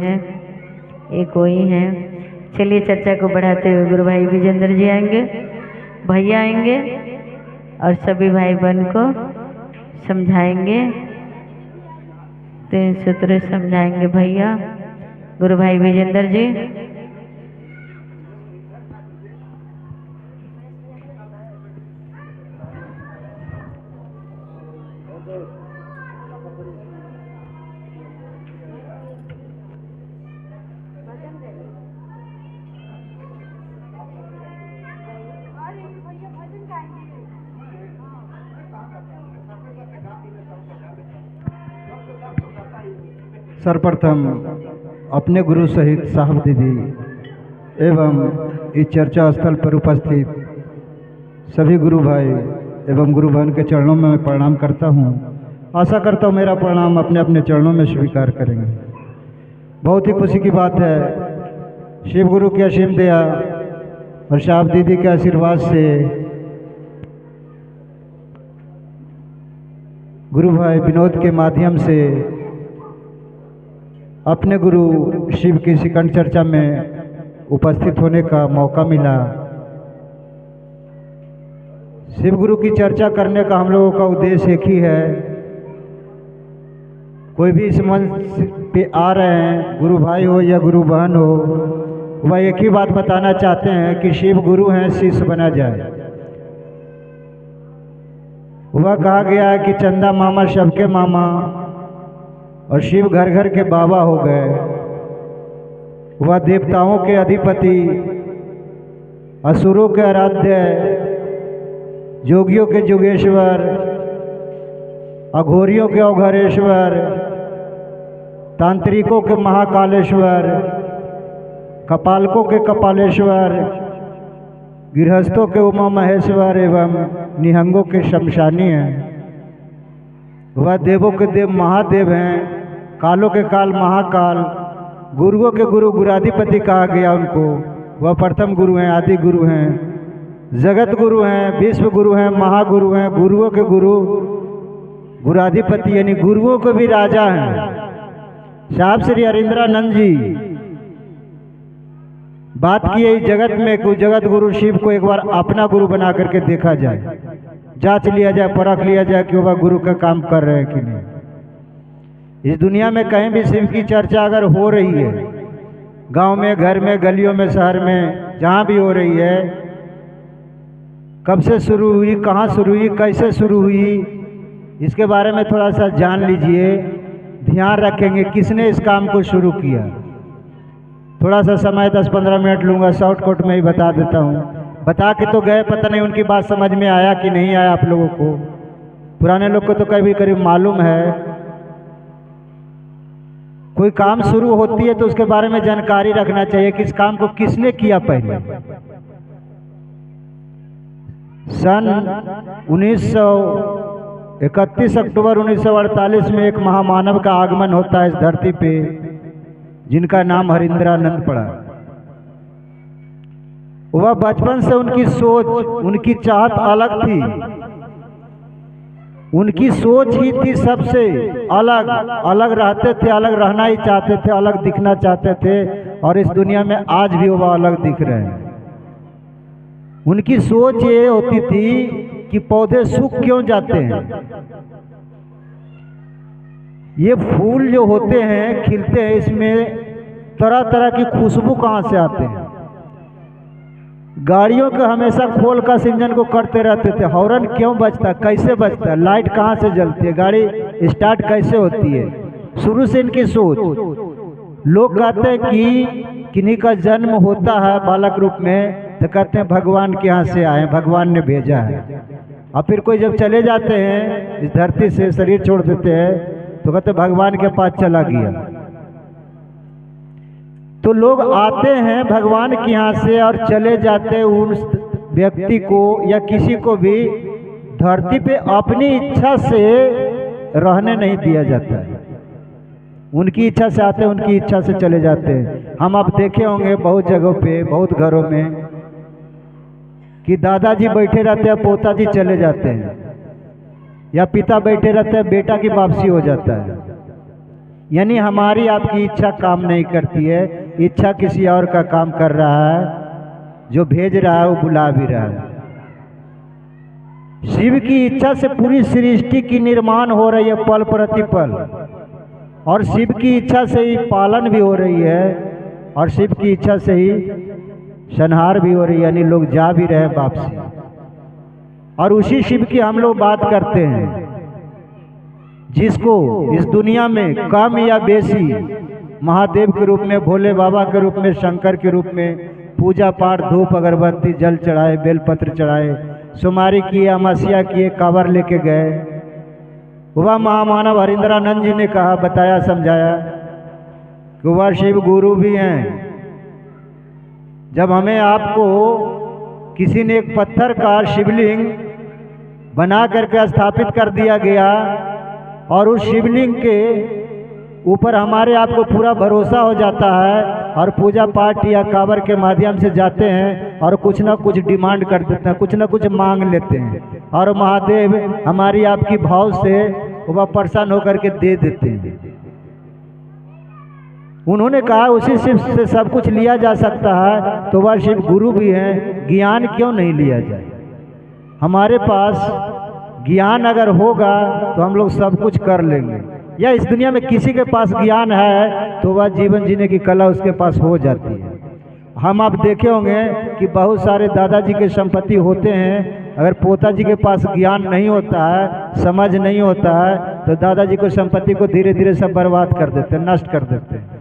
हैं, एक वही हैं। चलिए चर्चा को बढ़ाते हुए गुरु भाई विजेंद्र जी आएंगे, भैया आएंगे और सभी भाई बहन को समझाएंगे, 3 सूत्र समझाएंगे भैया गुरु भाई विजेंद्र जी। सर्वप्रथम अपने गुरु सहित साहब दीदी एवं इस चर्चा स्थल पर उपस्थित सभी गुरु भाई एवं गुरु बहन के चरणों में मैं प्रणाम करता हूँ। आशा करता हूँ मेरा प्रणाम अपने अपने चरणों में स्वीकार करेंगे। बहुत ही खुशी की बात है, शिव गुरु की असीम दया और साहब दीदी के आशीर्वाद से गुरु भाई विनोद के माध्यम से अपने गुरु शिव की शिखंड चर्चा में उपस्थित होने का मौका मिला। शिव गुरु की चर्चा करने का हम लोगों का उद्देश्य एक ही है। कोई भी इस मंच पे आ रहे हैं, गुरु भाई हो या गुरु बहन हो, वह एक ही बात बताना चाहते हैं कि शिव गुरु हैं, शिष्य बना जाए। वह कहा गया है कि चंदा मामा सबके मामा और शिव घर घर के बाबा हो गए। वह देवताओं के अधिपति, असुरों के आराध्य, जोगियों के जोगेश्वर, अघोरियों के अघोरेश्वर, तांत्रिकों के महाकालेश्वर, कपालकों के कपालेश्वर, गृहस्थों के उमा महेश्वर एवं निहंगों के शमशानी हैं। वह देवों के देव महादेव हैं, कालों के काल महाकाल, गुरुओं के गुरु गुराधिपति कहा गया उनको। वह प्रथम गुरु हैं, आदि गुरु हैं, जगत गुरु हैं, विश्व गुरु हैं, महागुरु हैं, गुरुओं के गुरु गुराधिपति यानी गुरुओं के भी राजा हैं। साहब श्री हरिंद्रानंद जी बात की है जगत में कि जगत गुरु शिव को एक बार अपना गुरु बना करके देखा जाए, जांच लिया जाए, परख लिया जाए कि वह गुरु का काम कर रहे हैं कि नहीं। इस दुनिया में कहीं भी शिव की चर्चा अगर हो रही है, गांव में, घर में, गलियों में, शहर में, जहां भी हो रही है, कब से शुरू हुई, कहां शुरू हुई, कैसे शुरू हुई, इसके बारे में थोड़ा सा जान लीजिए। ध्यान रखेंगे किसने इस काम को शुरू किया। थोड़ा सा समय 10-15 मिनट लूँगा, शॉर्टकट में ही बता देता हूँ। बता के तो गए, पता नहीं उनकी बात समझ में आया कि नहीं आया आप लोगों को। पुराने लोग को तो कभी करीब मालूम है। कोई काम शुरू होती है तो उसके बारे में जानकारी रखना चाहिए कि इस काम को किसने किया। पहले सन 1931 अक्टूबर 1948 में एक महामानव का आगमन होता है इस धरती पे, जिनका नाम हरिंद्रानंद पड़ा। वह बचपन से उनकी सोच, उनकी चाहत अलग थी। उनकी सोच ही थी सबसे अलग, अलग रहते थे, अलग रहना ही चाहते थे, अलग दिखना चाहते थे, और इस दुनिया में आज भी वो अलग दिख रहे हैं। उनकी सोच ये होती थी कि पौधे सूख क्यों जाते हैं, ये फूल जो होते हैं, खिलते हैं, इसमें तरह तरह की खुशबू कहाँ से आते हैं। गाड़ियों के हमेशा खोल का इंजन को करते रहते थे, हॉर्न क्यों बजता, कैसे बजता, लाइट कहाँ से जलती है, गाड़ी स्टार्ट कैसे होती है। शुरू से इनकी सोच। लोग कहते हैं कि किन्हीं का जन्म होता है बालक रूप में तो कहते हैं भगवान के यहाँ से आए, भगवान ने भेजा है। और फिर कोई जब चले जाते हैं इस धरती से, शरीर छोड़ देते हैं, तो कहते भगवान के पास चला गया। तो लोग आते हैं भगवान के यहाँ से और चले जाते हैं। उन व्यक्ति को या किसी को भी धरती पे अपनी इच्छा से रहने नहीं दिया जाता है। उनकी इच्छा से आते हैं, उनकी इच्छा से चले जाते हैं। हम आप देखे होंगे बहुत जगहों पे, बहुत घरों में कि दादाजी बैठे रहते हैं, पोताजी चले जाते हैं, या पिता बैठे रहते हैं, बेटा की वापसी हो जाता है। यानी हमारी आपकी इच्छा काम नहीं करती है, इच्छा किसी और का काम कर रहा है, जो भेज रहा है वो बुला भी रहा है। शिव की इच्छा से पूरी सृष्टि की निर्माण हो रही है पल प्रतिपल, और शिव की इच्छा से ही पालन भी हो रही है, और शिव की इच्छा से ही संहार भी हो रही है, यानी लोग जा भी रहे हैं वापसी। और उसी शिव की हम लोग बात करते हैं, जिसको इस दुनिया में कम या बेसी महादेव के रूप में, भोले बाबा के रूप में, शंकर के रूप में पूजा पाठ, धूप अगरबत्ती, जल चढ़ाए, बेलपत्र चढ़ाए, सुमारी किए, अमासिया किए, कांवर लेके गए। वह महामानव हरिंद्रानंद जी ने कहा, बताया, समझाया कि वह शिव गुरु भी हैं। जब हमें आपको किसी ने एक पत्थर का शिवलिंग बना करके स्थापित कर दिया गया, और उस शिवलिंग के ऊपर हमारे आपको पूरा भरोसा हो जाता है, और पूजा पाठ या कांवर के माध्यम से जाते हैं और कुछ ना कुछ डिमांड कर देते हैं, कुछ ना कुछ मांग लेते हैं, और महादेव हमारी आपकी भाव से वह प्रसन्न होकर के दे देते हैं। उन्होंने कहा उसी शिव से सब कुछ लिया जा सकता है, तो वह शिव गुरु भी हैं, ज्ञान क्यों नहीं लिया जाए। हमारे पास ज्ञान अगर होगा तो हम लोग सब कुछ कर लेंगे, या इस दुनिया में किसी के पास ज्ञान है तो वह जीवन जीने की कला उसके पास हो जाती है। हम आप देखे होंगे कि बहुत सारे दादाजी के संपत्ति होते हैं, अगर पोता जी के पास ज्ञान नहीं होता है, समझ नहीं होता है, तो दादाजी को संपत्ति को धीरे धीरे सब बर्बाद कर देते हैं, नष्ट कर देते हैं।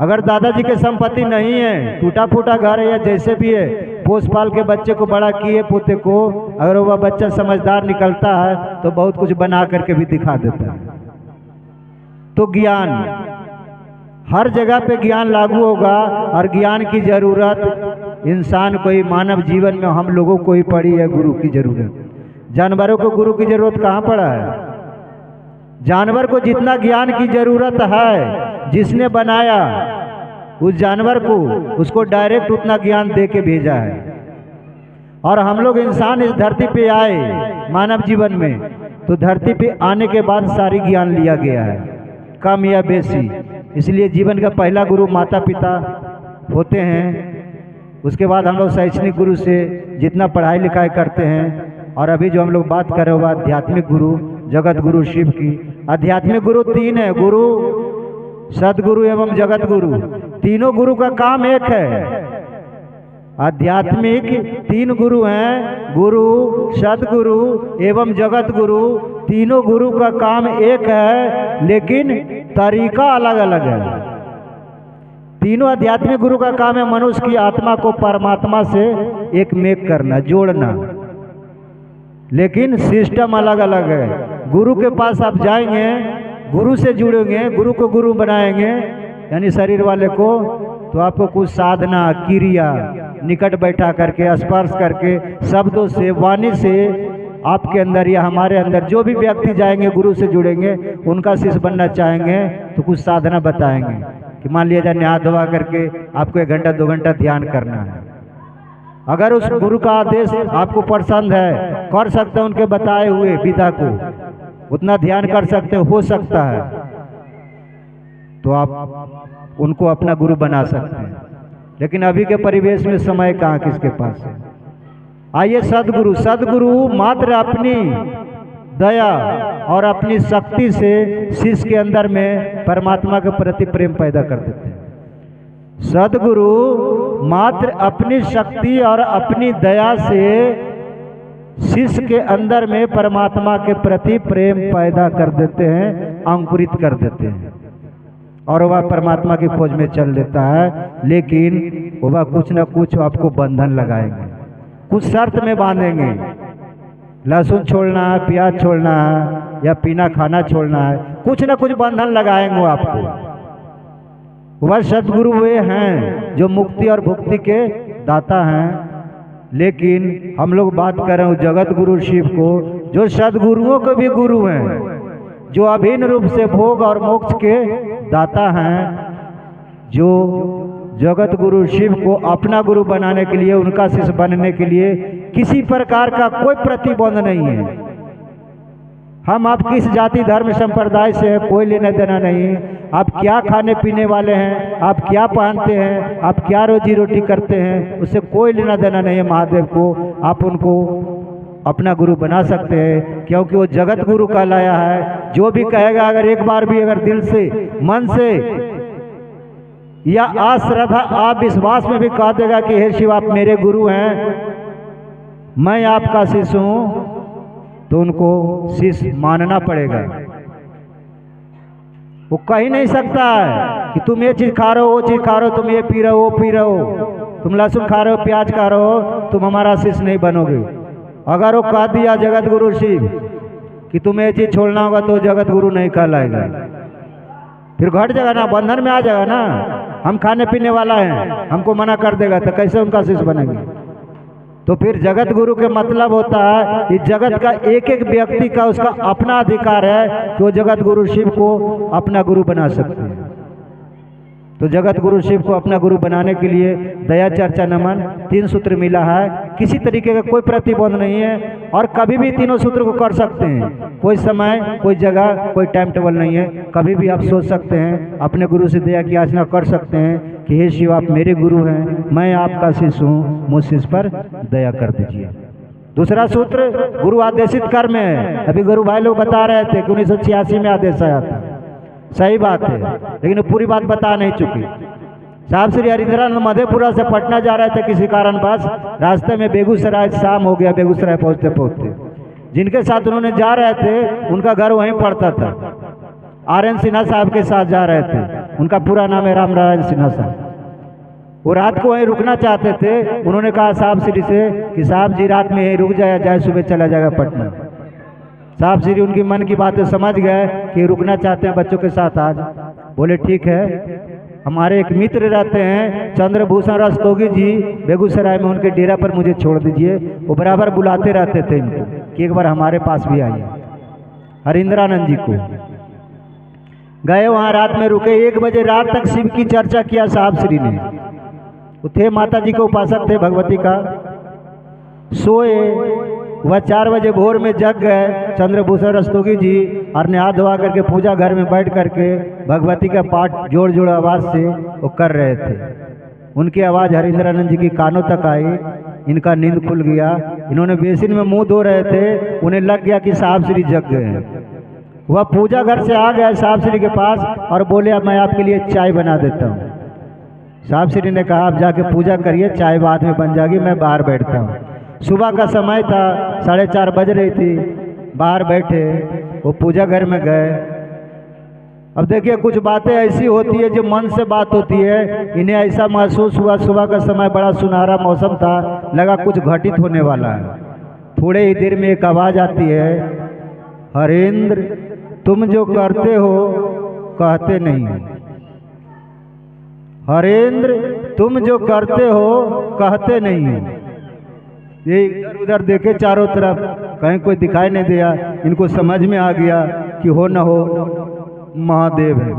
अगर दादाजी के संपत्ति नहीं है, टूटा फूटा घर है या जैसे भी है, पोस पाल के बच्चे को बड़ा किए पोते को, अगर वह बच्चा समझदार निकलता है तो बहुत कुछ बना करके भी दिखा देता है। तो ज्ञान हर जगह पे ज्ञान लागू होगा, और ज्ञान की जरूरत इंसान को ही, मानव जीवन में हम लोगों को ही पड़ी है गुरु की जरूरत। जानवरों को गुरु की जरूरत कहाँ पड़ा है? जानवर को जितना ज्ञान की जरूरत है, जिसने बनाया उस जानवर को, उसको डायरेक्ट उतना ज्ञान दे के भेजा है। और हम लोग इंसान इस धरती पे आए मानव जीवन में, तो धरती पे आने के बाद सारी ज्ञान लिया गया है, कम या बेसी। इसलिए जीवन का पहला गुरु माता पिता होते हैं, उसके बाद हम लोग शैक्षणिक गुरु से जितना पढ़ाई लिखाई करते हैं, और अभी जो हम लोग बात कर रहे हो आध्यात्मिक गुरु, जगत गुरु शिव की। आध्यात्मिक गुरु तीन है, गुरु, सदगुरु एवं जगत गुरु। तीनों गुरु का काम एक है। आध्यात्मिक तीन गुरु हैं, गुरु, सदगुरु एवं जगत गुरु। तीनों गुरु का काम एक है, लेकिन तरीका अलग अलग है। तीनों आध्यात्मिक गुरु का काम है मनुष्य की आत्मा को परमात्मा से एक मेक करना, जोड़ना, लेकिन सिस्टम अलग अलग है। गुरु के पास आप जाएंगे, गुरु से जुड़ेंगे, गुरु को गुरु बनाएंगे, यानी शरीर वाले को, तो आपको कुछ साधना, क्रिया, निकट बैठा करके, स्पर्श करके, शब्दों से, वाणी से, आपके अंदर या हमारे अंदर जो भी व्यक्ति जाएंगे गुरु से जुड़ेंगे, उनका शिष्य बनना चाहेंगे तो कुछ साधना बताएंगे कि मान लिया जाए नहा धोवा करके आपको 1 घंटा 2 घंटा ध्यान करना है। अगर उस गुरु का आदेश आपको पसंद है, कर सकते हैं उनके बताए हुए विधा को, उतना ध्यान कर सकते हो सकता है, तो आप उनको अपना गुरु बना सकते हैं। लेकिन अभी के परिवेश में समय कहाँ किसके पास है। आइए सदगुरु। सदगुरु मात्र अपनी दया और अपनी शक्ति से शिष्य के अंदर में परमात्मा के प्रति प्रेम पैदा कर देते हैं। सदगुरु मात्र अपनी शक्ति और अपनी दया से शिष्य के अंदर में परमात्मा के प्रति प्रेम पैदा कर देते हैं, अंकुरित कर देते हैं, और वह परमात्मा की खोज में चल देता है। लेकिन वह कुछ न कुछ आपको बंधन लगाएंगे, कुछ शर्त में बांधेंगे। लहसुन छोड़ना है, प्याज छोड़ना है, या पीना खाना छोड़ना है, कुछ न कुछ बंधन लगाएंगे आपको। वह सदगुरु वे हैं जो मुक्ति और भुक्ति के दाता हैं। लेकिन हम लोग बात कर रहे हैं जगत गुरु शिव को, जो सदगुरुओं के भी गुरु हैं, जो अभिन्न रूप से भोग और मोक्ष के दाता हैं, जो जगत गुरु शिव को अपना गुरु बनाने के लिए, उनका शिष्य बनने के लिए किसी प्रकार का कोई प्रतिबंध नहीं है। हम आप किस जाति धर्म संप्रदाय से हैं कोई लेना देना नहीं। आप क्या खाने पीने वाले हैं, आप क्या पहनते हैं, आप क्या रोजी रोटी करते हैं, उससे कोई लेना देना नहीं है महादेव को। आप उनको अपना गुरु बना सकते हैं, क्योंकि वो जगत गुरु कहलाया है। जो भी कहेगा, अगर एक बार भी अगर दिल से मन से या आश्रद्धा आप विश्वास में भी कह देगा कि हे शिव आप मेरे गुरु हैं, मैं आपका शिष्य हूं, तो उनको शिष्य मानना पड़ेगा। वो कह ही नहीं सकता है कि तुम ये चीज खा रहे हो, वो चीज खा रहे हो, तुम ये पी रहे हो, वो पी रहे हो, तुम लहसुन खा रहे हो, प्याज खा रहे हो, तुम हमारा शिष्य नहीं बनोगे। अगर वो कह दिया जगत गुरु शिव कि तुम्हें ये चीज छोड़ना होगा, तो जगत गुरु नहीं कहलाएगा। फिर घट जाएगा ना, बंधन में आ जाएगा ना। हम खाने पीने वाला हैं, हमको मना कर देगा, तो कैसे उनका शिष्य बनेंगे। तो फिर जगत गुरु के मतलब होता है कि जगत का एक एक व्यक्ति का उसका अपना अधिकार है कि वो जगत गुरु शिव को अपना गुरु बना सकते हैं। तो जगत गुरु शिव को अपना गुरु बनाने के लिए दया चर्चा नमन 3 सूत्र मिला है। किसी तरीके का कोई प्रतिबंध नहीं है और कभी भी तीनों सूत्र को कर सकते हैं। कोई समय, कोई जगह, कोई टाइम टेबल नहीं है। कभी भी आप सोच सकते हैं, अपने गुरु से दया की याचना कर सकते हैं कि हे शिव आप मेरे गुरु हैं, मैं आपका शिष्य हूँ, मुझ शिष्य पर दया कर दीजिए। दूसरा सूत्र गुरु आदेशित कर्म है। अभी गुरु भाई लोग बता रहे थे कि 1986 में आदेश आया था। सही बात है, लेकिन पूरी बात बता नहीं चुकी। साहब श्री हरिंद्रानंद मधेपुरा से पटना जा रहे थे किसी कारणवश, रास्ते में बेगूसराय शाम हो गया। बेगूसराय पहुंचते पहुंचते जिनके साथ उन्होंने जा रहे थे उनका घर वहीं पड़ता था। RN सिन्हा साहब के साथ जा रहे थे, उनका पूरा नाम है राम नारायण सिन्हा साहब। वो रात को वहीं रुकना चाहते थे। उन्होंने कहा साहब श्री से कि साहब जी रात में यहीं रुक जाया जाए, सुबह चला जाएगा पटना। साहब श्री उनकी मन की बातें समझ गए कि रुकना चाहते हैं बच्चों के साथ आज। बोले ठीक है। हमारे एक मित्र रहते हैं चंद्रभूषण रस्तोगी जी, बेगूसराय में, उनके डेरा पर मुझे छोड़ दीजिए। वो बराबर बुलाते रहते थे इनको कि एक बार हमारे पास भी आइए। हरिंद्रानंद जी को गए, वहाँ रात में रुके। 1 बजे रात तक शिव की चर्चा किया साहब श्री ने। वो थे माता जी के उपासक थे, भगवती का। सोए वह 4 बजे भोर में जग गए चंद्रभूषण रस्तोगी जी, और नहा धोआ करके पूजा घर में बैठ करके भगवती का पाठ जोड़ जोड़ आवाज़ से वो कर रहे थे। उनकी आवाज़ हरिंद्रानंद जी की कानों तक आई। इनका नींद खुल गया। इन्होंने बेसिन में मुंह धो रहे थे, उन्हें लग गया कि साहब श्री जग गए हैं। वह पूजा घर से आ गए साहब श्री के पास और बोले अब मैं आपके लिए चाय बना देता हूँ। साहब श्री ने कहा आप जाके पूजा करिए, चाय बाद में बन जाएगी, मैं बाहर बैठता हूँ। सुबह का समय था, 4:30 बज रही थी। बाहर बैठे, वो पूजा घर में गए। अब देखिए कुछ बातें ऐसी होती है जो मन से बात होती है। इन्हें ऐसा महसूस हुआ, सुबह का समय बड़ा सुनहरा मौसम था, लगा कुछ घटित होने वाला है। थोड़े ही देर में एक आवाज़ आती है, हरेंद्र तुम जो करते हो कहते नहीं। हरेंद्र तुम जो करते हो कहते नहीं। ये इधर उधर देखे चारों तरफ, कहीं कोई दिखाई नहीं दिया। इनको समझ में आ गया कि हो न हो महादेव है,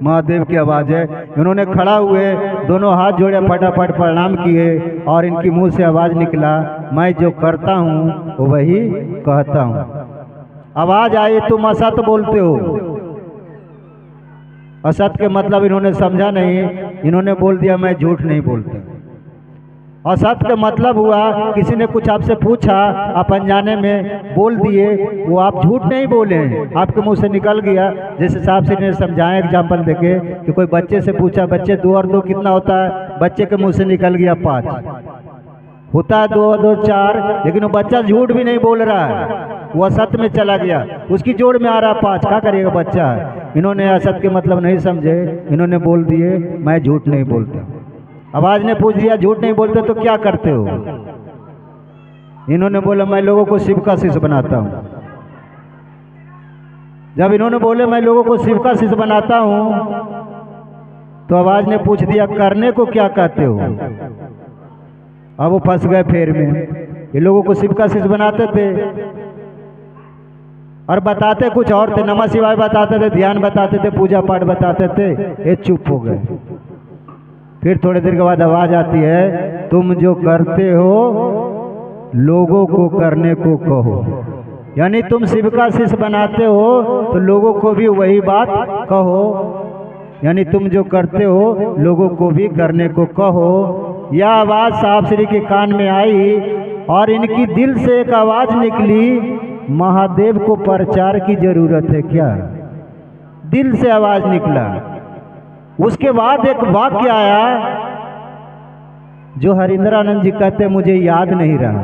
महादेव की आवाज़ है। इन्होंने खड़ा हुए, दोनों हाथ जोड़े, फटाफट प्रणाम किए और इनकी मुंह से आवाज़ निकला, मैं जो करता हूँ वही कहता हूँ। आवाज़ आई तुम असत बोलते हो। असत के मतलब इन्होंने समझा नहीं। इन्होंने बोल दिया मैं झूठ नहीं बोलता। असत का मतलब हुआ किसी ने कुछ आपसे पूछा, आप अनजाने में बोल दिए, वो आप झूठ नहीं बोले, आपके मुंह से निकल गया। जैसे साहब से ने समझाया एग्जाम्पल देके कि कोई बच्चे से पूछा, बच्चे 2 और 2 कितना होता है, बच्चे के मुंह से निकल गया 5 होता है, 2 और 2 4, लेकिन वो बच्चा झूठ भी नहीं बोल रहा है, वो असत में चला गया, उसकी जोड़ में आ रहा 5, क्या करिएगा बच्चा। इन्होंने असत के मतलब नहीं समझे, इन्होंने बोल दिए मैं झूठ नहीं बोलता। आवाज ने पूछ दिया झूठ नहीं बोलते तो क्या करते हो। इन्होंने बोला मैं लोगों को शिव का शिष्य बनाता हूँ। जब इन्होंने बोले मैं लोगों को शिव का शिष्य बनाता हूँ, तो आवाज ने पूछ दिया करने को क्या कहते हो। अब वो फंस गए फेर में। ये लोगों को शिव का शिष्य बनाते थे और बताते कुछ और थे, नमः शिवाय बताते थे, ध्यान बताते थे, पूजा पाठ बताते थे। ये चुप हो गए। फिर थोड़ी देर के बाद आवाज आती है तुम जो करते हो लोगों को करने को कहो। यानी तुम शिव का शिष्य बनाते हो तो लोगों को भी वही बात कहो, यानी तुम जो करते हो लोगों को भी करने को कहो। यह आवाज़ साहब श्री के कान में आई और इनकी दिल से एक आवाज़ निकली, महादेव को प्रचार की जरूरत है क्या? दिल से आवाज़ निकला। उसके बाद एक वाक्य आया जो हरिंद्रानंद जी कहते मुझे याद नहीं रहा,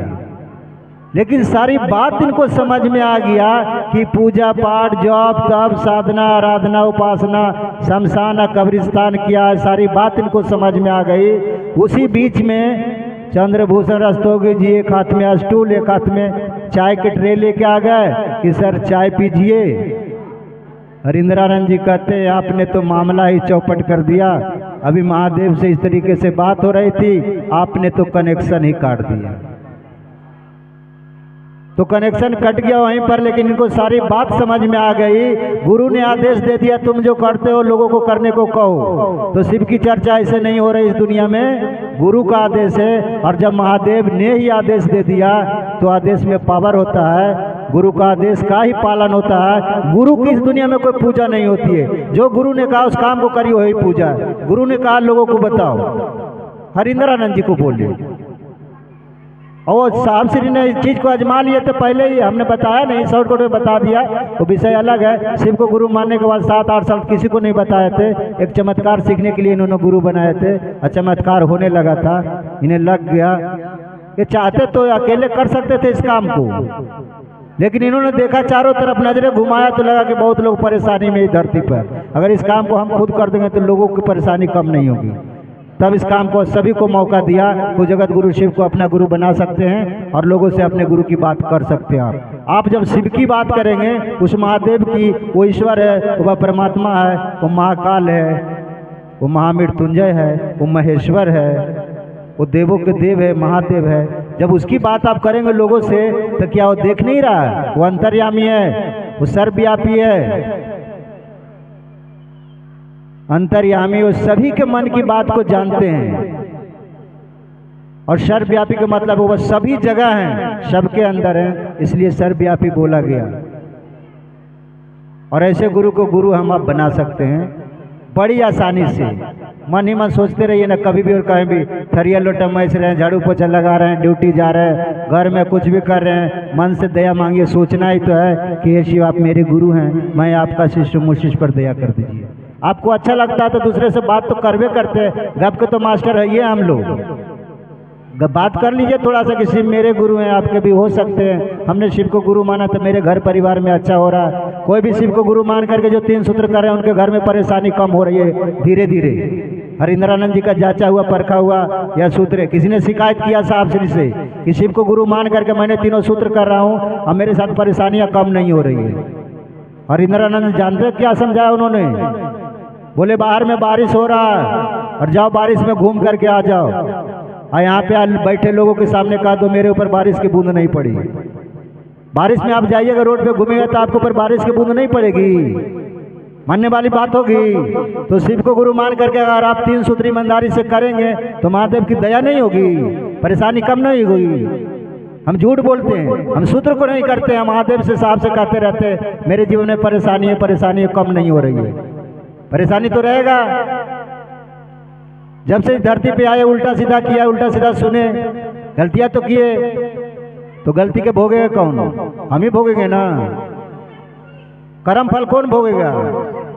लेकिन सारी बात इनको समझ में आ गया कि पूजा पाठ जप तप साधना आराधना उपासना शमशान कब्रिस्तान किया, सारी बात इनको समझ में आ गई। उसी बीच में चंद्रभूषण रस्तोगी जी एक हाथ में स्टूल एक हाथ में चाय के ट्रे लेके आ गए कि सर चाय पीजिए। हरिंद्रानंद जी कहते हैं आपने तो मामला ही चौपट कर दिया, अभी महादेव से इस तरीके से बात हो रही थी, आपने तो कनेक्शन ही काट दिया। तो कनेक्शन कट गया वहीं पर, लेकिन इनको सारी बात समझ में आ गई। गुरु ने आदेश दे दिया तुम जो करते हो लोगों को करने को कहो। तो शिव की चर्चा ऐसे नहीं हो रही इस दुनिया में, गुरु का आदेश है। और जब महादेव ने ही आदेश दे दिया तो आदेश में पावर होता है, गुरु का आदेश का ही पालन होता है। गुरु की इस दुनिया में कोई पूजा नहीं होती है, जो गुरु ने कहा उस काम को करिए वही पूजा है। गुरु ने कहा लोगों को बताओ, हरिंद्रानंद जी को बोलिए। और साहब श्री ने इस चीज़ को आजमा लिए थे, पहले ही हमने बताया नहीं, शॉर्टकट में बता दिया, वो विषय अलग है। शिव को गुरु मानने के बाद 7-8 साल किसी को नहीं बताए थे। एक चमत्कार सीखने के लिए इन्होंने गुरु बनाए थे, और चमत्कार होने लगा था, इन्हें लग गया। ये चाहते तो अकेले कर सकते थे इस काम को, लेकिन इन्होंने देखा चारों तरफ नजरें घुमाया तो लगा कि बहुत लोग परेशानी में इस धरती पर, अगर इस काम को हम खुद कर देंगे तो लोगों की परेशानी कम नहीं होगी। तब इस काम को सभी को मौका दिया, तो जगत गुरु शिव को अपना गुरु बना सकते हैं और लोगों से अपने गुरु की बात कर सकते हैं। आप जब शिव की बात करेंगे, उस महादेव की, वो ईश्वर है, वो परमात्मा है, वो महाकाल है, वो महामृत्युंजय है, वो महेश्वर है, वो देवों के देव है, महादेव है। जब उसकी बात आप करेंगे लोगों से तो क्या वो देख नहीं रहा है? वो अंतर्यामी है, वो सर्वव्यापी है, अंतर्यामी, वो सभी के मन की बात को जानते हैं। और सर्वव्यापी का मतलब वो सभी जगह हैं, सबके अंदर हैं, इसलिए सर्वव्यापी बोला गया। और ऐसे गुरु को गुरु हम आप बना सकते हैं बड़ी आसानी से। मन ही मन सोचते रहिए ना, कभी भी और कहीं भी थरिया लोटा मैस रहे हैं, झाड़ू पोछा लगा रहे हैं, ड्यूटी जा रहे हैं, घर में कुछ भी कर रहे हैं, मन से दया मांगिए। सोचना ही तो है कि हे शिव आप मेरे गुरु हैं, मैं आपका शिष्य, मुझ शिष्य पर दया कर दीजिए। आपको अच्छा लगता है तो दूसरे से बात तो करवे करते हैं, गप के तो मास्टर है ये हम लोग। बात कर लीजिए थोड़ा सा कि शिव मेरे गुरु हैं, आपके भी हो सकते हैं, हमने शिव को गुरु माना तो मेरे घर परिवार में अच्छा हो रहा है। कोई भी शिव को गुरु मान करके जो 3 सूत्र कर रहे हैं उनके घर में परेशानी कम हो रही है धीरे धीरे। हरिंद्रानंद जी का जांचा हुआ परखा हुआ यह सूत्र है। किसी ने शिकायत किया साहब श्री से कि शिव को गुरु मान करके मैंने 3 सूत्र कर रहा हूँ और मेरे साथ परेशानियाँ कम नहीं हो रही है। हरिंद्रानंद जानते क्या समझाया उन्होंने? बोले बाहर में बारिश हो रहा है और जाओ बारिश में घूम करके आ जाओ, और यहाँ पे बैठे लोगों के सामने कहा तो मेरे ऊपर बारिश की बूंद नहीं पड़ी। बारिश में आप जाइएगा रोड पे घूमेगा तो आपके ऊपर बारिश की बूंद नहीं पड़ेगी, मानने वाली बात होगी। तो शिव को गुरु मान करके अगर आप 3 सूत्र ईमानदारी से करेंगे तो महादेव की दया नहीं होगी, परेशानी कम नहीं होगी। हम झूठ बोलते हैं, हम सूत्र को नहीं करते, हम महादेव से साहब से कहते रहते हैं मेरे जीवन में परेशानी है, परेशानी कम नहीं हो रही है। परेशानी तो रहेगा, जब से धरती पे आए उल्टा सीधा किया, उल्टा सीधा सुने, गलतियां तो किए, तो गलती के भोगेगा कौन? हम ही भोगेंगे ना। कर्म फल कौन भोगेगा?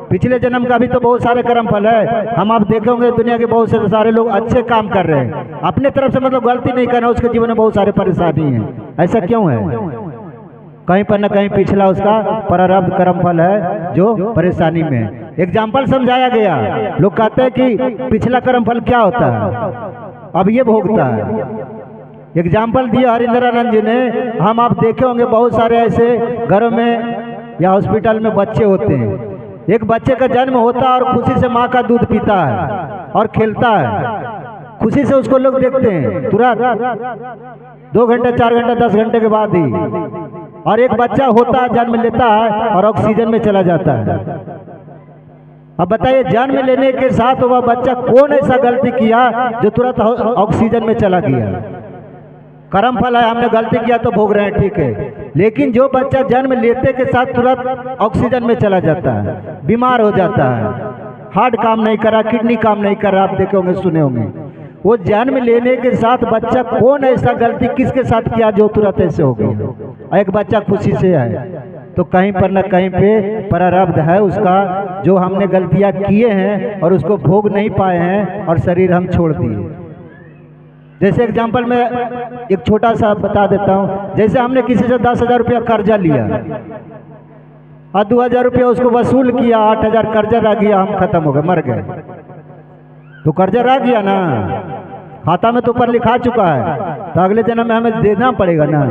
पिछले जन्म का भी तो बहुत सारे कर्म फल है। हम आप देखे होंगे दुनिया के बहुत से सारे लोग अच्छे काम कर रहे हैं, अपने तरफ से मतलब गलती नहीं कर रहे, उसके जीवन में बहुत सारे परेशानी है। ऐसा क्यों है? कहीं पर न कहीं पिछला उसका प्रारब्ध कर्म फल है जो परेशानी में है। एग्जाम्पल समझाया गया, लोग कहते हैं कि पिछला कर्म फल क्या होता है, अब ये भोगता है। एग्जाम्पल दिया हरिंद्रानंद जी ने। हम आप देखे होंगे बहुत सारे ऐसे घरों में या हॉस्पिटल में बच्चे होते हैं, एक बच्चे का जन्म होता है और खुशी से माँ का दूध पीता है और खेलता है, खुशी से उसको लोग देखते हैं तुरंत 2 घंटे 4 घंटे 10 घंटे के बाद ही। और एक बच्चा होता है, जन्म लेता है और ऑक्सीजन में चला जाता है। अब बताइए जन्म लेने के साथ वह बच्चा कौन ऐसा गलती किया जो तुरंत ऑक्सीजन में चला गया? कर्म फल है, हमने गलती किया तो भोग रहे हैं, ठीक है, लेकिन जो बच्चा जन्म लेते के साथ तुरंत ऑक्सीजन में चला जाता है, बीमार हो जाता है, हार्ट काम नहीं कर रहा, किडनी काम नहीं कर रहा, आप देखे होंगे, सुने होंगे, वो जन्म लेने के साथ बच्चा कौन ऐसा गलती किसके साथ किया जो तुरंत ऐसे हो गई। एक बच्चा खुशी से है तो कहीं पर न कहीं पे प्रारब्ध है उसका, जो हमने गलतियां किए हैं और उसको भोग नहीं पाए हैं और शरीर हम छोड़ दिए। जैसे एग्जाम्पल में एक छोटा सा बता देता हूँ, जैसे हमने किसी से 10,000 रुपया कर्जा लिया और 2,000 रुपया उसको वसूल किया, 8,000 कर्जा रह गया, हम खत्म हो गए, मर गए, तो कर्जा रह गया ना, खाता में तो ऊपर लिखा चुका है, तो अगले जन्म में हमें देना पड़ेगा ना।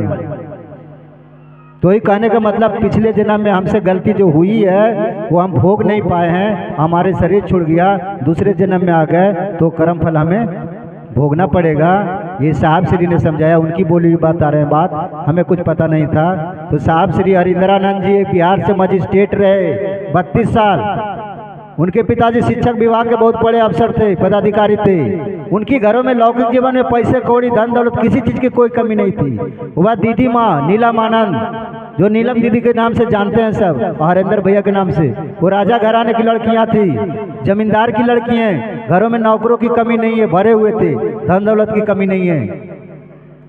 तो ही कहने का मतलब पिछले जन्म में हमसे गलती जो हुई है वो हम भोग नहीं पाए हैं, हमारे शरीर छूट गया, दूसरे जन्म में आ गए तो कर्म फल हमें भोगना पड़ेगा। ये साहब श्री ने समझाया, उनकी बोली हुई बात आ रहे हैं, बात हमें कुछ पता नहीं था। तो साहब श्री हरिंद्रानंद जी बिहार से मजिस्ट्रेट रहे 32 साल। उनके पिताजी शिक्षक विभाग के बहुत बड़े अफसर थे, पदाधिकारी थे। उनकी घरों में लौकिक जीवन में पैसे कौड़ी धन दौलत किसी चीज की कोई कमी नहीं थी। वह दीदी माँ नीलमानंद, जो नीलम दीदी के नाम से जानते हैं सब, और हरेंद्र भैया के नाम से, वो राजा घराने की लड़कियां थी, जमींदार की लड़की हैं, घरों में नौकरों की कमी नहीं है, भरे हुए थे, धन दौलत की कमी नहीं है।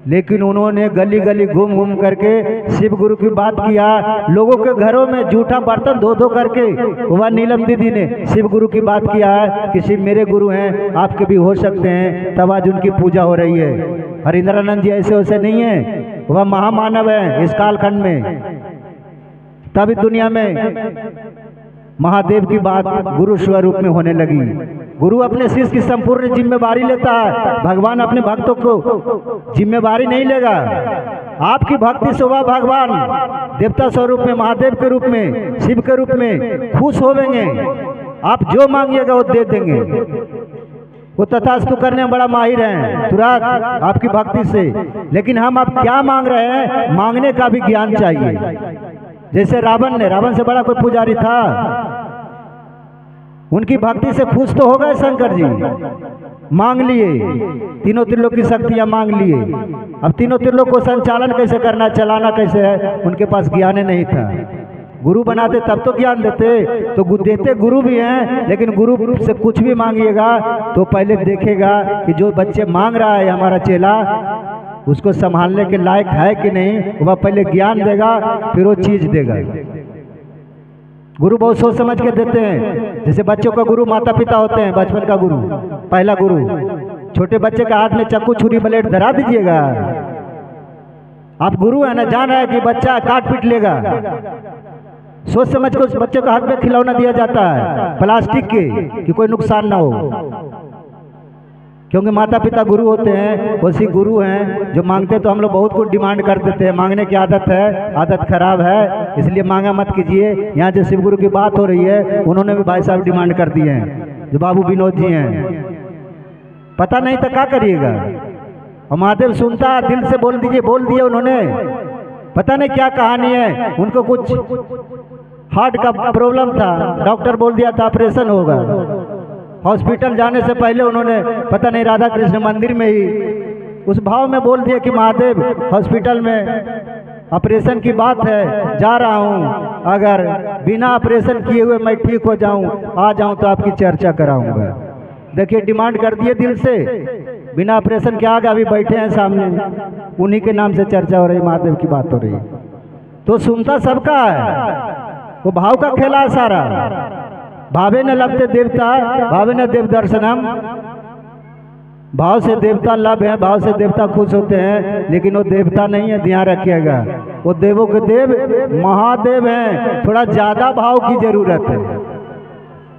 लेकिन उन्होंने गली गली घूम घूम करके शिव गुरु की बात किया, लोगों के घरों में जूठा बर्तन धो धो करके वह नीलम दीदी ने शिव गुरु की बात किया है कि शिव मेरे गुरु हैं, आपके भी हो सकते हैं, तब आज उनकी पूजा हो रही है। हरिंद्रानंद जी ऐसे वैसे नहीं है, वह महामानव है इस कालखंड में। तभी दुनिया में महादेव की बात गुरु स्वरूप में होने लगी। गुरु अपने शिष्य की संपूर्ण जिम्मेवारी लेता है, भगवान अपने भक्तों को जिम्मेवारी नहीं लेगा। आपकी भक्ति से वह भगवान देवता स्वरूप में, महादेव के रूप में, शिव के रूप में खुश होवेंगे। आप जो मांगिएगा वो दे देंगे। वो तथास्तु करने में बड़ा माहिर हैं तुरंत आपकी भक्ति से। लेकिन हम आप क्या मांग रहे हैं, मांगने का भी ज्ञान चाहिए। जैसे रावण से बड़ा कोई पुजारी था, उनकी भक्ति से खुश तो हो गए शंकर जी, मांग लिए, तीनों त्रिलोक की शक्तियां मांग लिए। अब तीनों त्रिलोक को संचालन कैसे करना, चलाना कैसे है, उनके पास ज्ञान नहीं था। गुरु बनाते तब तो ज्ञान देते, तो देते गुरु भी हैं, लेकिन गुरु से कुछ भी मांगिएगा तो पहले देखेगा कि जो बच्चे मांग रहा है हमारा चेला, उसको संभालने के लायक है कि नहीं, वह पहले ज्ञान देगा फिर वो चीज देगा। गुरु बहुत सोच समझ के देते हैं। जैसे बच्चों का गुरु माता पिता होते हैं, बचपन का गुरु, पहला गुरु। छोटे बच्चे का हाथ में चाकू छुरी ब्लेड धरा दीजिएगा, आप गुरु है ना, जान रहा है कि बच्चा काट पीट लेगा, सोच समझ के उस बच्चे को हाथ में खिलौना दिया जाता है प्लास्टिक के कि कोई नुकसान ना हो। क्योंकि माता पिता गुरु होते हैं, वैसी गुरु हैं जो मांगते तो हम लोग बहुत कुछ डिमांड कर देते हैं। मांगने की आदत है, आदत खराब है, इसलिए मांगा मत कीजिए। यहाँ जो शिव गुरु की बात हो रही है, उन्होंने भी भाई साहब डिमांड कर दिए हैं, जो बाबू विनोद जी हैं। पता नहीं तो क्या करिएगा, और महादेव सुनता है, दिल से बोल दीजिए, बोल दिए उन्होंने। पता नहीं क्या कहानी है, उनको कुछ हार्ट का प्रॉब्लम था, डॉक्टर बोल दिया था ऑपरेशन होगा। हॉस्पिटल जाने से पहले उन्होंने पता नहीं राधा कृष्ण मंदिर में ही उस भाव में बोल दिया कि महादेव हॉस्पिटल में ऑपरेशन की बात है, जा रहा हूँ, अगर बिना ऑपरेशन किए हुए मैं ठीक हो जाऊँ, आ जाऊँ तो आपकी चर्चा कराऊंगा। देखिए डिमांड कर दिए दिल से, बिना ऑपरेशन के आगे अभी बैठे हैं सामने, उन्हीं के नाम से चर्चा हो रही, महादेव की बात हो रही। तो सुनता सबका है, वो भाव का खेला है सारा। भावे न लभते देवता, भावे न देव दर्शनम। भाव से देवता लभ है, भाव से देवता खुश होते हैं, लेकिन वो देवता नहीं है, ध्यान रखिएगा। वो देवों के देव महादेव हैं। थोड़ा ज्यादा भाव की जरूरत है,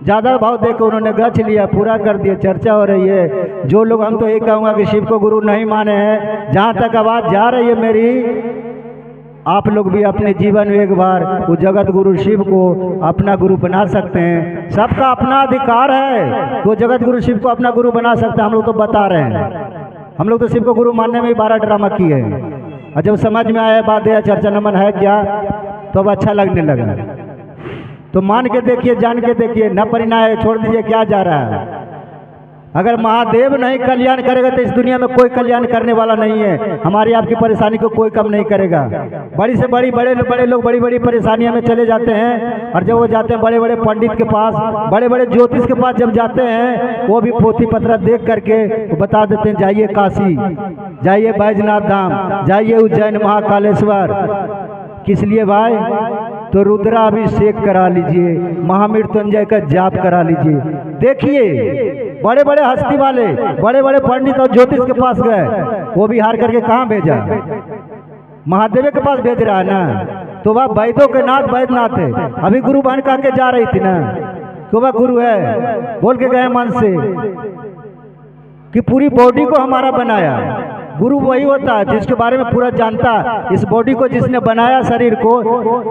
ज्यादा भाव देकर उन्होंने गछ लिया, पूरा कर दिया, चर्चा हो रही है। जो लोग, हम तो यही कहूँगा कि शिव को गुरु नहीं माने हैं, जहाँ तक आवाज़ जा रही है मेरी, आप लोग भी अपने जीवन में एक बार वो जगत गुरु शिव को अपना गुरु बना सकते हैं। सबका अपना अधिकार है, वो जगत गुरु शिव को अपना गुरु बना सकते हैं। हम लोग तो बता रहे हैं, हम लोग तो शिव को गुरु मानने में 12 ड्रामा किए हैं, और जब समझ में आया बात है, चर्चा नमन है क्या, तो अब अच्छा लगने लगा। तो मान के देखिए, जान के देखिए, न परिणाम है, छोड़ दीजिए, क्या जा रहा है। अगर महादेव नहीं कल्याण करेगा तो इस दुनिया में कोई कल्याण करने वाला नहीं है। हमारी आपकी परेशानी को कोई कम नहीं करेगा। बड़ी से बड़ी बड़े लोग बड़ी बड़ी परेशानियों में चले जाते हैं, और जब वो जाते हैं बड़े बड़े पंडित के पास, बड़े बड़े ज्योतिष के पास जब जाते हैं, वो भी पोथी पत्र देख करके वो बता देते हैं जाइए काशी, जाइए बैजनाथ धाम, जाइए उज्जैन महाकालेश्वर। किस लिए भाई? तो रुद्राभिषेक करा लीजिए, महामृत्युंजय का जाप करा लीजिए। देखिए बड़े बड़े हस्ती वाले बड़े बड़े पंडित और ज्योतिष के पास गए, वो भी हार करके कहाँ भेजा? महादेव के पास भेज रहा है ना। तो वह वैद्यों के नाथ वैद्यनाथ है। अभी गुरु बन करके जा रही थी ना, तो वह गुरु है बोल के गए मन से कि पूरी बॉडी को हमारा बनाया। गुरु वही होता है जिसके बारे में पूरा जानता है। इस बॉडी को जिसने बनाया, शरीर को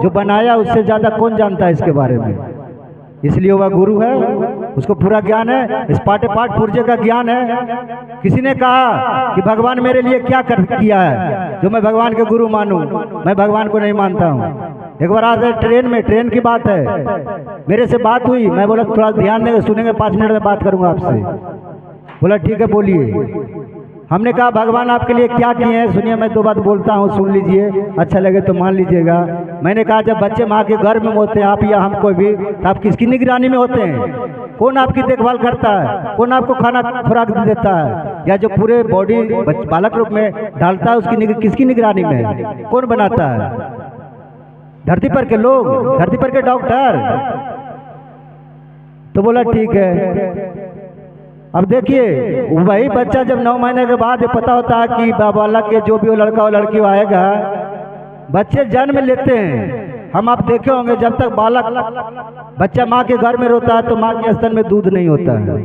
जो बनाया, उससे ज्यादा कौन जानता है इसके बारे में? इसलिए वह गुरु है, उसको पूरा ज्ञान है, इस पाटे पाठ पुर्जे का ज्ञान है। किसी ने कहा कि भगवान मेरे लिए क्या किया है जो मैं भगवान के गुरु मानूं? मैं भगवान को नहीं मानता हूँ। एक बार आज ट्रेन की बात है, मेरे से बात हुई, मैं बोला थोड़ा ध्यान देंगे, सुनेंगे, 5 मिनट में बात करूंगा आपसे। बोला ठीक है बोलिए। हमने कहा भगवान आपके लिए क्या किए हैं सुनिए, मैं 2 बात बोलता हूँ, सुन लीजिए, अच्छा लगे तो मान लीजिएगा। मैंने कहा जब बच्चे माँ के गर्भ में होते हैं, आप या हम कोई भी, तो आप किसकी निगरानी में होते हैं? कौन आपकी देखभाल करता है? कौन आपको खाना खुराक देता है? या जो पूरे बॉडी बालक रूप में डालता है, उसकी किसकी निगरानी में? कौन बनाता है? धरती पर के लोग, धरती पर के डॉक्टर। तो बोला ठीक है। अब देखिए वही बच्चा जब 9 महीने के बाद पता होता है कि बालक के जो भी हो, लड़का हो लड़की हो, आएगा, बच्चे जन्म लेते हैं। हम आप देखे होंगे जब तक बच्चा माँ के घर में रोता है तो माँ के स्तन में दूध नहीं होता है।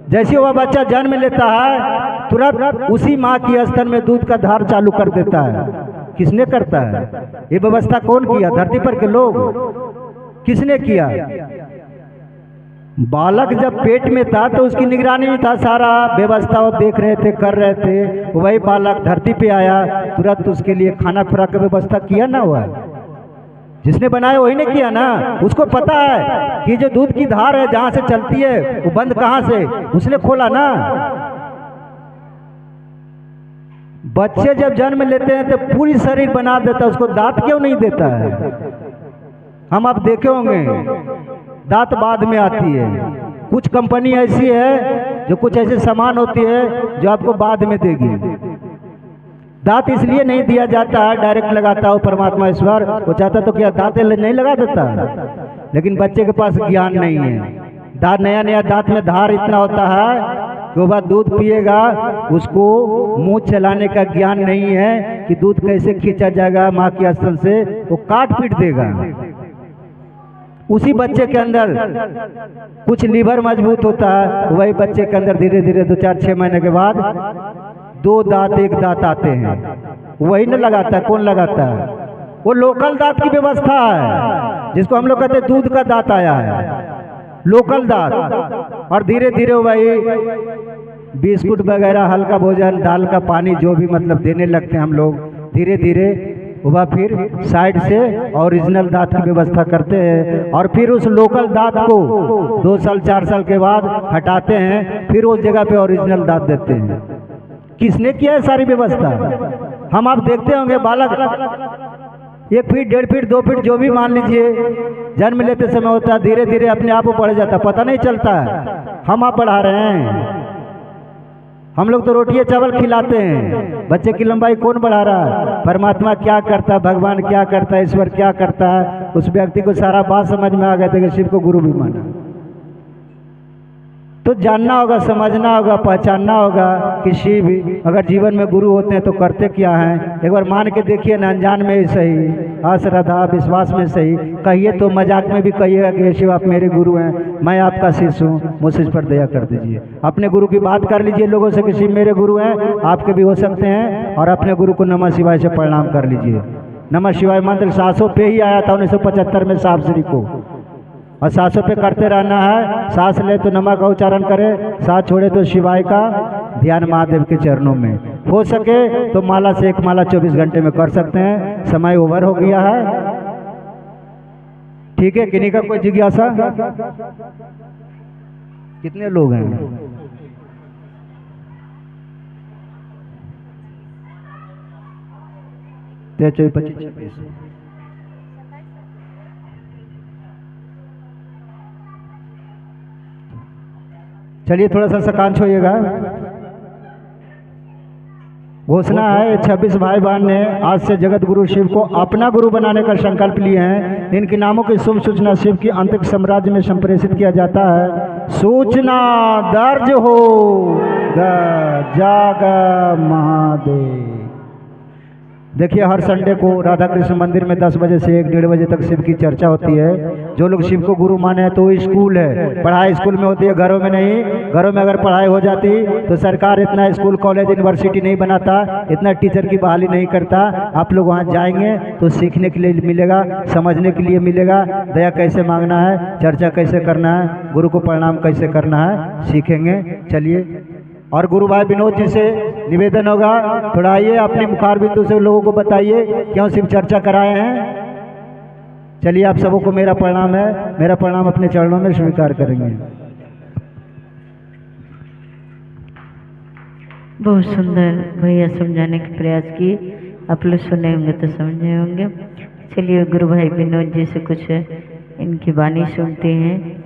जैसे वह बच्चा जन्म लेता है तुरंत उसी माँ की स्तन में दूध का धार चालू कर देता है। किसने करता है ये व्यवस्था? कौन किया? धरती पर के लोग। किसने किया? बालक जब पेट में था तो उसकी निगरानी में था, सारा व्यवस्था वो देख रहे थे, कर रहे थे। वही बालक धरती पे आया, तुरंत उसके लिए खाना खुराक की व्यवस्था किया ना हुआ? जिसने बनाया वही ने किया ना। उसको पता है कि जो दूध की धार है जहां से चलती है वो बंद कहां से, उसने खोला ना। बच्चे जब जन्म लेते हैं तो पूरी शरीर बना देता है, उसको दांत क्यों नहीं देता है? हम आप देखे होंगे दांत बाद में आती है। कुछ कंपनी ऐसी है जो कुछ ऐसे सामान होती है जो आपको बाद में देगी। दांत इसलिए नहीं दिया जाता है, डायरेक्ट लगाता हो परमात्मा ईश्वर, वो चाहता तो क्या दांत नहीं लगा देता? लेकिन बच्चे के पास ज्ञान नहीं है। दांत नया दांत में धार इतना होता है कि वो बात दूध पिएगा, उसको मुंह चलाने का ज्ञान नहीं है कि दूध कैसे खींचा जाएगा माँ के स्तन से, वो काट पीट देगा। उसी बच्चे के अंदर कुछ लीवर मजबूत होता है, वही बच्चे के अंदर धीरे धीरे 2, 4, 6 महीने के बाद 2 दांत 1 दांत आते हैं। वही न लगाता है, कौन लगाता है? वो लोकल दांत की व्यवस्था है जिसको हम लोग कहते हैं दूध का दांत आया है, लोकल दांत। और धीरे धीरे वही बिस्कुट वगैरह, हल्का भोजन, दाल का पानी, जो भी मतलब देने लगते हैं हम लोग। धीरे धीरे वह फिर साइड से ओरिजिनल दांत की व्यवस्था करते हैं, और फिर उस लोकल दांत को 2 साल 4 साल के बाद हटाते हैं, फिर उस जगह पे ओरिजिनल दांत देते हैं। किसने किया है सारी व्यवस्था? हम आप देखते होंगे बालक 1 फीट 1.5 फीट 2 फीट जो भी मान लीजिए जन्म लेते समय होता है, धीरे धीरे अपने आप वो बढ़ जाता, पता नहीं चलता है। हम आप बढ़ा रहे हैं। हम लोग तो रोटियां चावल खिलाते हैं, बच्चे की लंबाई कौन बढ़ा रहा है? परमात्मा क्या करता है, भगवान क्या करता है, ईश्वर क्या करता है, उस व्यक्ति को सारा बात समझ में आ गया था कि शिव को गुरु भी माना। तो जानना होगा, समझना होगा, पहचानना होगा कि शिव अगर जीवन में गुरु होते हैं तो करते क्या हैं। एक बार मान के देखिए ना, अनजान में ही सही, अश्रद्धा विश्वास में सही, कहिए तो मजाक में भी कहिएगा कि शिव आप मेरे गुरु हैं, मैं आपका शिष्य हूँ, मुझ पर दया कर दीजिए। अपने गुरु की बात कर लीजिए लोगों से कि शिव मेरे गुरु हैं, आपके भी हो सकते हैं, और अपने गुरु को नमः शिवाय से प्रणाम कर लीजिए। नमः शिवाय मंत्र सांसों पे ही आया था 1975 में सांप श्री को, और सांसों पे करते रहना है। सांस ले तो नमः का उच्चारण करें, सांस छोड़े तो शिवाय का ध्यान महादेव के चरणों में। हो सके तो माला से 1 माला 24 घंटे में कर सकते हैं। समय ओवर हो गया है, ठीक है? किन्हीं का कोई जिज्ञासा? कितने लोग हैं? 13, 24, 25, 26। चलिए थोड़ा सा सकांक्ष होइएगा। घोषणा है 26 भाई बहन ने आज से जगत गुरु शिव को अपना गुरु बनाने का संकल्प लिए हैं। इनके नामों की शुभ सूचना शिव की अंतरिक्ष साम्राज्य में संप्रेषित किया जाता है। सूचना दर्ज हो जाग महादेव। देखिए हर संडे को राधा कृष्ण मंदिर में 10 बजे से 1-1:30 बजे तक शिव की चर्चा होती है। जो लोग शिव को गुरु माने हैं तो स्कूल है, पढ़ाई स्कूल में होती है, घरों में नहीं। घरों में अगर पढ़ाई हो जाती तो सरकार इतना स्कूल कॉलेज यूनिवर्सिटी नहीं बनाता, इतना टीचर की बहाली नहीं करता। आप लोग वहाँ जाएंगे तो सीखने के लिए मिलेगा, समझने के लिए मिलेगा, दया कैसे मांगना है, चर्चा कैसे करना है, गुरु को प्रणाम कैसे करना है, सीखेंगे। चलिए और गुरु भाई विनोद जी से निवेदन होगा, थोड़ा आइए अपनी मुखार बिंदु से लोगों को बताइए क्यों शिव चर्चा कराए हैं। चलिए आप सबों को मेरा प्रणाम है, मेरा प्रणाम अपने चरणों में स्वीकार करेंगे। बहुत सुंदर भैया समझाने के प्रयास की, आप लोग सुने होंगे तो समझे होंगे। चलिए गुरु भाई विनोद जी से कुछ इनकी वाणी सुनते हैं।